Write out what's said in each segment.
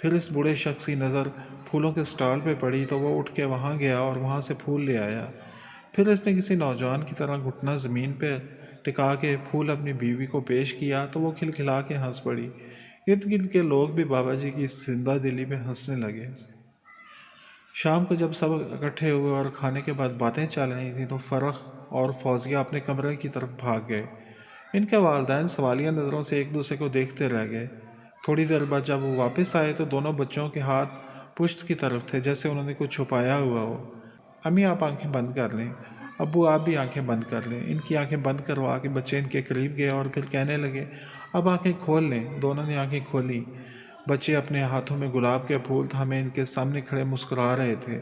پھر اس بوڑھے شخص کی نظر پھولوں کے اسٹال پہ پڑی تو وہ اٹھ کے وہاں گیا اور وہاں سے پھول لے آیا۔ پھر اس نے کسی نوجوان کی طرح گھٹنا زمین پہ ٹکا کے پھول اپنی بیوی کو پیش کیا تو وہ کھلکھلا کے ہنس پڑی۔ ارد گرد کے لوگ بھی بابا جی کی اس زندہ دلی پہ ہنسنے لگے۔ شام کو جب سب اکٹھے ہوئے اور کھانے کے بعد باتیں چل رہی تھیں تو فرخ اور فوزیہ اپنے کمرے کی طرف بھاگ گئے۔ ان کے والدین سوالیہ نظروں سے ایک دوسرے کو دیکھتے رہ گئے۔ تھوڑی دیر بعد جب وہ واپس آئے تو دونوں بچوں کے ہاتھ پشت کی طرف تھے، جیسے انہوں نے کچھ چھپایا ہوا ہو۔ امی آپ آنکھیں بند کر لیں، ابو آپ بھی آنکھیں بند کر لیں۔ ان کی آنکھیں بند کروا کے بچے ان کے قریب گئے اور پھر کہنے لگے، اب آنکھیں کھول لیں۔ دونوں نے آنکھیں کھولی۔ بچے اپنے ہاتھوں میں گلاب کے پھول تھامے ان کے سامنے کھڑے مسکرا رہے تھے۔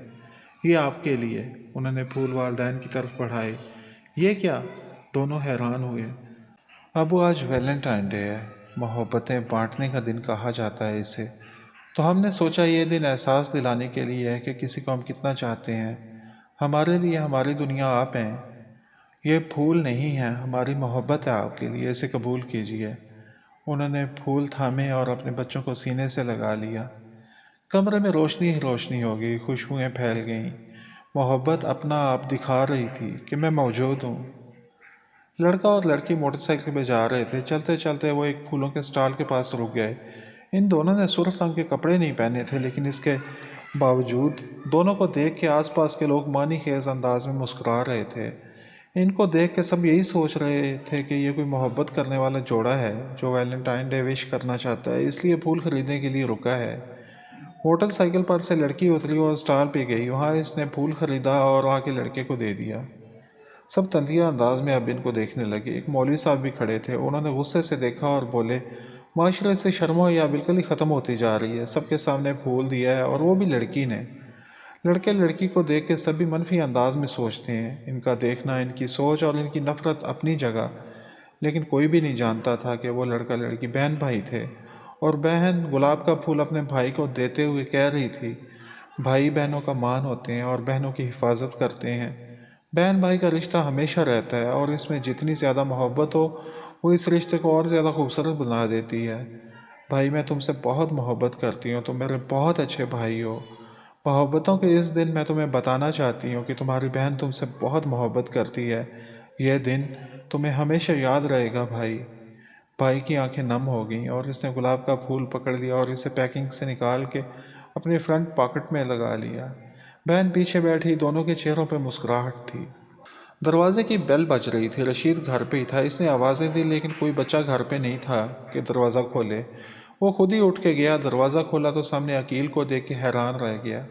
یہ آپ کے لیے۔ انہوں نے پھول والدین کی طرف بڑھائے۔ یہ کیا؟ دونوں حیران ہوئے۔ ابو آج ویلنٹائن ڈے ہے، محبتیں بانٹنے کا دن کہا جاتا ہے اسے، تو ہم نے سوچا یہ دن احساس دلانے کے لیے ہے کہ کسی کو ہم کتنا چاہتے ہیں۔ ہمارے لیے ہماری دنیا آپ ہیں۔ یہ پھول نہیں ہیں، ہماری محبت ہے آپ کے لیے، اسے قبول کیجیے۔ انہوں نے پھول تھامے اور اپنے بچوں کو سینے سے لگا لیا۔ کمرے میں روشنی ہی روشنی ہو گئی، خوشبوئیں پھیل گئیں۔ محبت اپنا آپ دکھا رہی تھی کہ میں موجود ہوں۔ لڑکا اور لڑکی موٹر سائیکل پہ جا رہے تھے۔ چلتے چلتے وہ ایک پھولوں کے اسٹال کے پاس رک گئے۔ ان دونوں نے سرخ رنگ کے کپڑے نہیں پہنے تھے، لیکن اس کے باوجود دونوں کو دیکھ کے آس پاس کے لوگ معنی خیز انداز میں مسکرا رہے تھے۔ ان کو دیکھ کے سب یہی سوچ رہے تھے کہ یہ کوئی محبت کرنے والا جوڑا ہے جو ویلنٹائن ڈے وش کرنا چاہتا ہے، اس لیے پھول خریدنے کے لیے رکا ہے۔ موٹر سائیکل پر سے لڑکی اتری اور اسٹال پہ گئی۔ وہاں اس نے پھول خریدا اور آ کے لڑکے کو دے دیا۔ سب تنزیہ انداز میں اب ان کو دیکھنے لگے۔ ایک مولوی صاحب بھی کھڑے تھے۔ انہوں نے غصے سے دیکھا اور بولے، معاشرے سے شرم و حیا بالکل ہی ختم ہوتی جا رہی ہے۔ سب کے سامنے پھول دیا ہے اور وہ بھی لڑکی نے۔ لڑکے لڑکی کو دیکھ کے سبھی منفی انداز میں سوچتے ہیں۔ ان کا دیکھنا، ان کی سوچ اور ان کی نفرت اپنی جگہ، لیکن کوئی بھی نہیں جانتا تھا کہ وہ لڑکا لڑکی بہن بھائی تھے، اور بہن گلاب کا پھول اپنے بھائی کو دیتے ہوئے کہہ رہی تھی، بھائی بہنوں کا مان ہوتے ہیں اور بہنوں کی حفاظت کرتے ہیں۔ بہن بھائی کا رشتہ ہمیشہ رہتا ہے اور اس میں جتنی زیادہ محبت ہو وہ اس رشتے کو اور زیادہ خوبصورت بنا دیتی ہے۔ بھائی میں تم سے بہت محبت کرتی ہوں، تم میرے بہت اچھے بھائی ہو۔ محبتوں کے اس دن میں تمہیں بتانا چاہتی ہوں کہ تمہاری بہن تم سے بہت محبت کرتی ہے۔ یہ دن تمہیں ہمیشہ یاد رہے گا بھائی۔ بھائی کی آنکھیں نم ہو گئیں اور اس نے گلاب کا پھول پکڑ لیا اور اسے پیکنگ سے نکال کے اپنے فرنٹ پاکٹ میں لگا لیا۔ بہن پیچھے بیٹھی، دونوں کے چہروں پہ مسکراہٹ تھی۔ دروازے کی بیل بج رہی تھی۔ رشید گھر پہ ہی تھا۔ اس نے آوازیں دی لیکن کوئی بچہ گھر پہ نہیں تھا کہ دروازہ کھولے۔ وہ خود ہی اٹھ کے گیا۔ دروازہ کھولا تو سامنے عقیل کو دیکھ کے حیران رہ گیا۔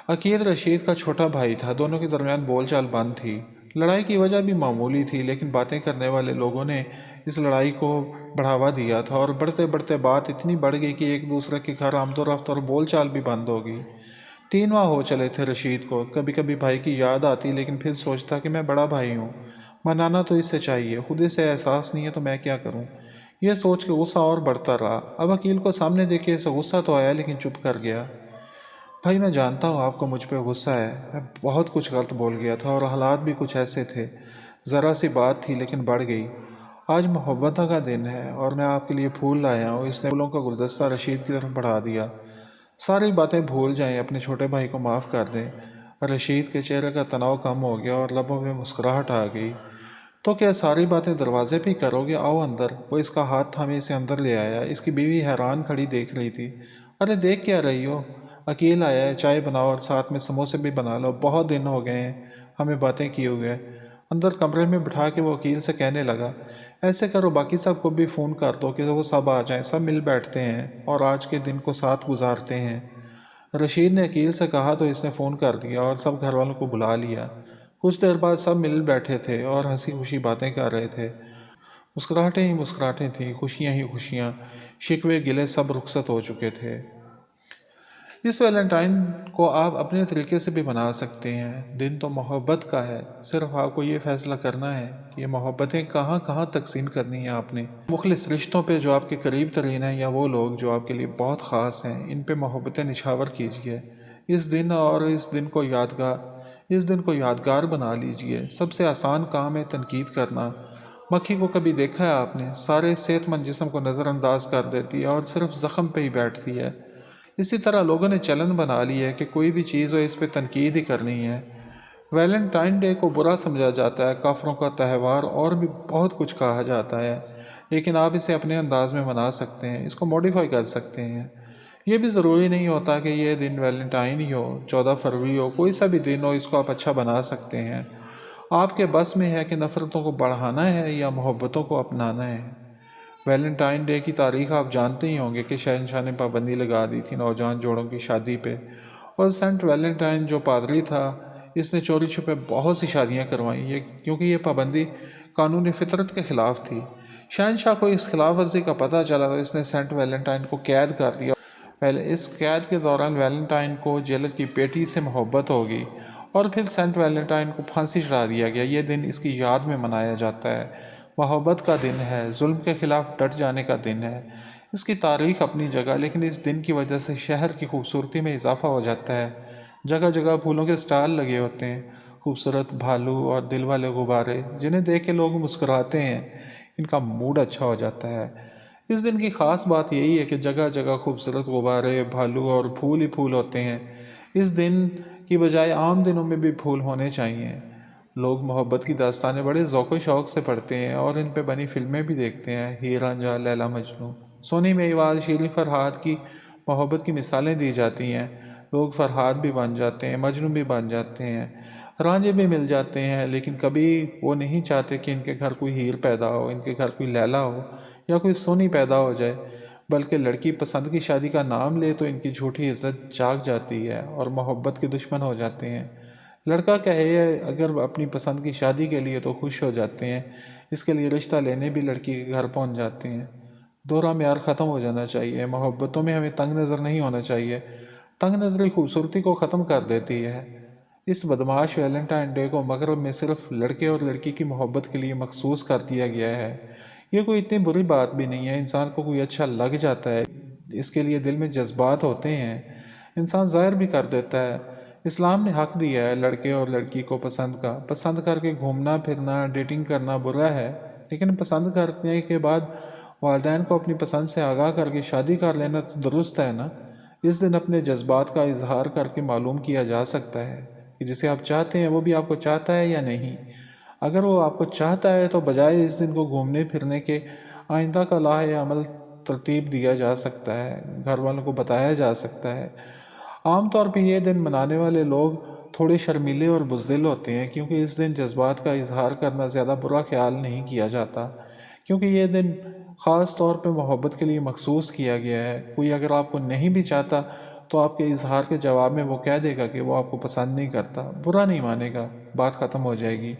عقیل رشید کا چھوٹا بھائی تھا۔ دونوں کے درمیان بول چال بند تھی۔ لڑائی کی وجہ بھی معمولی تھی، لیکن باتیں کرنے والے لوگوں نے اس لڑائی کو بڑھاوا دیا تھا اور بڑھتے بڑھتے بات اتنی بڑھ گئی کہ ایک دوسرے کے گھر آمد و رفت اور بول چال بھی بند ہو گئی۔ 3 ماہ ہو چلے تھے رشید کو۔ کبھی کبھی بھائی کی یاد آتی، لیکن پھر سوچتا کہ میں بڑا بھائی ہوں، منانا تو اس سے چاہیے، خود اسے احساس نہیں ہے تو میں کیا کروں۔ یہ سوچ کے غصہ اور بڑھتا رہا۔ اب عقیل کو سامنے دیکھے اسے غصہ تو آیا لیکن چپ کر گیا۔ بھائی میں جانتا ہوں آپ کو مجھ پہ غصہ ہے، میں بہت کچھ غلط بول گیا تھا اور حالات بھی کچھ ایسے تھے، ذرا سی بات تھی لیکن بڑھ گئی۔ آج محبتوں کا دن ہے اور میں آپ کے لیے پھول لایا ہوں۔ اس نے پھولوں کا گلدستہ رشید کی طرف بڑھا دیا۔ ساری باتیں بھول جائیں، اپنے چھوٹے بھائی کو معاف کر دیں۔ رشید کے چہرے کا تناؤ کم ہو گیا اور لبوں میں مسکراہٹ آ گئی۔ تو کیا ساری باتیں دروازے پہ ہی کرو گے؟ آؤ اندر۔ وہ اس کا ہاتھ تھامے اسے اندر لے آیا۔ اس کی بیوی حیران کھڑی دیکھ رہی تھی۔ ارے دیکھ کیا رہی ہو؟ عقیل آیا ہے، چائے بناؤ اور ساتھ میں سموسے بھی بنا لو، بہت دن ہو گئے ہیں ہمیں باتیں کیے ہوئے۔ اندر کمرے میں بٹھا کے وہ عقیل سے کہنے لگا، ایسے کرو باقی سب کو بھی فون کر دو کہ وہ سب آ جائیں، سب مل بیٹھتے ہیں اور آج کے دن کو ساتھ گزارتے ہیں۔ رشید نے عقیل سے کہا تو اس نے فون کر دیا اور سب گھر والوں کو بلا لیا۔ کچھ دیر بعد سب مل بیٹھے تھے اور ہنسی خوشی باتیں کر رہے تھے۔ مسکراہٹیں ہی مسکراہٹیں تھیں، خوشیاں ہی خوشیاں، شکوے گلے سب رخصت ہو چکے تھے۔ اس ویلنٹائن کو آپ اپنے طریقے سے بھی بنا سکتے ہیں۔ دن تو محبت کا ہے، صرف آپ کو یہ فیصلہ کرنا ہے کہ یہ محبتیں کہاں کہاں تقسیم کرنی ہیں آپ نے۔ مخلص رشتوں پہ جو آپ کے قریب ترین ہیں یا وہ لوگ جو آپ کے لیے بہت خاص ہیں، ان پہ محبتیں نچھاور کیجیے۔ اس دن کو یادگار بنا لیجیے۔ سب سے آسان کام ہے تنقید کرنا۔ مکھی کو کبھی دیکھا ہے آپ نے؟ سارے صحت مند جسم کو نظر انداز کر دیتی ہے اور صرف زخم پہ ہی بیٹھتی ہے، اسی طرح لوگوں نے چلن بنا لی ہے کہ کوئی بھی چیز ہو اس پہ تنقید ہی کرنی ہے۔ ویلنٹائن ڈے کو برا سمجھا جاتا ہے، کافروں کا تہوار اور بھی بہت کچھ کہا جاتا ہے، لیکن آپ اسے اپنے انداز میں منا سکتے ہیں، اس کو موڈیفائی کر سکتے ہیں۔ یہ بھی ضروری نہیں ہوتا کہ یہ دن ویلنٹائن ہی ہو، 14 فروری ہو، کوئی سا بھی دن ہو، اس کو آپ اچھا بنا سکتے ہیں۔ آپ کے بس میں ہے کہ نفرتوں کو بڑھانا ہے یا محبتوں کو اپنانا ہے۔ ویلنٹائن ڈے کی تاریخ آپ جانتے ہی ہوں گے کہ شہنشاہ نے پابندی لگا دی تھی نوجوان جوڑوں کی شادی پہ، اور سینٹ ویلنٹائن جو پادری تھا اس نے چوری چھپے بہت سی شادیاں کروائیں، کیونکہ یہ پابندی قانون فطرت کے خلاف تھی۔ شہنشاہ کو اس خلاف ورزی کا پتہ چلا تو اس نے سینٹ ویلنٹائن کو قید کر دیا۔ اس قید کے دوران ویلنٹائن کو جیلر کی بیٹی سے محبت ہوگی اور پھر سینٹ ویلنٹائن کو پھانسی چڑھا دیا گیا۔ یہ دن اس کی یاد میں منایا جاتا ہے، محبت کا دن ہے، ظلم کے خلاف ڈٹ جانے کا دن ہے۔ اس کی تاریخ اپنی جگہ، لیکن اس دن کی وجہ سے شہر کی خوبصورتی میں اضافہ ہو جاتا ہے۔ جگہ جگہ پھولوں کے سٹال لگے ہوتے ہیں، خوبصورت بھالو اور دل والے غبارے جنہیں دیکھ کے لوگ مسکراتے ہیں، ان کا موڈ اچھا ہو جاتا ہے۔ اس دن کی خاص بات یہی ہے کہ جگہ جگہ خوبصورت غبارے، بھالو اور پھول ہی پھول ہوتے ہیں۔ اس دن کی بجائے عام دنوں میں بھی پھول ہونے چاہیے۔ لوگ محبت کی داستانیں بڑے ذوق و شوق سے پڑھتے ہیں اور ان پہ بنی فلمیں بھی دیکھتے ہیں۔ ہیر رانجھا، لیلا مجنوں، سونی میوال، شیریں فرہاد کی محبت کی مثالیں دی جاتی ہیں۔ لوگ فرہاد بھی بن جاتے ہیں، مجنوں بھی بن جاتے ہیں، رانجھے بھی مل جاتے ہیں، لیکن کبھی وہ نہیں چاہتے کہ ان کے گھر کوئی ہیر پیدا ہو، ان کے گھر کوئی لیلا ہو یا کوئی سونی پیدا ہو جائے، بلکہ لڑکی پسند کی شادی کا نام لے تو ان کی جھوٹی عزت جاگ جاتی ہے اور محبت کے دشمن ہو جاتے ہیں۔ لڑکا کہے اگر اپنی پسند کی شادی کے لیے تو خوش ہو جاتے ہیں، اس کے لیے رشتہ لینے بھی لڑکی کے گھر پہنچ جاتے ہیں۔ دوہرا معیار ختم ہو جانا چاہیے۔ محبتوں میں ہمیں تنگ نظر نہیں ہونا چاہیے، تنگ نظری خوبصورتی کو ختم کر دیتی ہے۔ اس بدمعاش ویلنٹائن ڈے کو مغرب میں صرف لڑکے اور لڑکی کی محبت کے لیے مخصوص کر دیا گیا ہے۔ یہ کوئی اتنی بری بات بھی نہیں ہے، انسان کو کوئی اچھا لگ جاتا ہے، اس کے لیے دل میں جذبات ہوتے ہیں، انسان ظاہر بھی کر دیتا ہے۔ اسلام نے حق دیا ہے لڑکے اور لڑکی کو پسند کر کے گھومنا پھرنا، ڈیٹنگ کرنا برا ہے، لیکن پسند کرنے کے بعد والدین کو اپنی پسند سے آگاہ کر کے شادی کر لینا تو درست ہے نا۔ اس دن اپنے جذبات کا اظہار کر کے معلوم کیا جا سکتا ہے کہ جسے آپ چاہتے ہیں وہ بھی آپ کو چاہتا ہے یا نہیں۔ اگر وہ آپ کو چاہتا ہے تو بجائے اس دن کو گھومنے پھرنے کے آئندہ کا لاہ عمل ترتیب دیا جا سکتا ہے، گھر والوں کو بتایا جا سکتا ہے۔ عام طور پہ یہ دن منانے والے لوگ تھوڑے شرمیلے اور بزدل ہوتے ہیں، کیونکہ اس دن جذبات کا اظہار کرنا زیادہ برا خیال نہیں کیا جاتا، کیونکہ یہ دن خاص طور پہ محبت کے لیے مخصوص کیا گیا ہے۔ کوئی اگر آپ کو نہیں بھی چاہتا تو آپ کے اظہار کے جواب میں وہ کہہ دے گا کہ وہ آپ کو پسند نہیں کرتا، برا نہیں مانے گا، بات ختم ہو جائے گی۔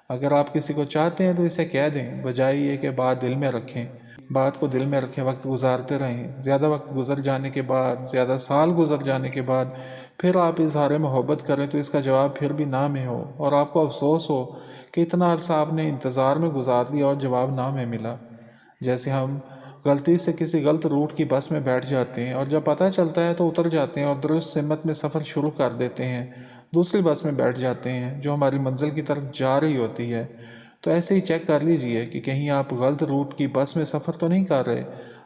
اگر آپ کسی کو چاہتے ہیں تو اسے کہہ دیں، بجائے یہ کہ بات دل میں رکھیں۔ بات کو دل میں رکھیں، وقت گزارتے رہیں، زیادہ وقت گزر جانے کے بعد، زیادہ سال گزر جانے کے بعد پھر آپ اظہار محبت کریں تو اس کا جواب پھر بھی نہ میں ہو اور آپ کو افسوس ہو کہ اتنا عرصہ آپ نے انتظار میں گزار دیا اور جواب نہ میں ملا۔ جیسے ہم غلطی سے کسی غلط روٹ کی بس میں بیٹھ جاتے ہیں اور جب پتہ چلتا ہے تو اتر جاتے ہیں اور درست سمت میں سفر شروع کر دیتے ہیں، دوسری بس میں بیٹھ جاتے ہیں جو ہماری منزل کی طرف جا رہی ہوتی ہے۔ تو ایسے ہی چیک کر لیجئے کہ کہیں آپ غلط روٹ کی بس میں سفر تو نہیں کر رہے۔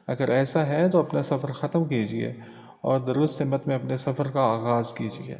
اگر ایسا ہے تو اپنا سفر ختم کیجئے اور درست سمت میں اپنے سفر کا آغاز کیجئے۔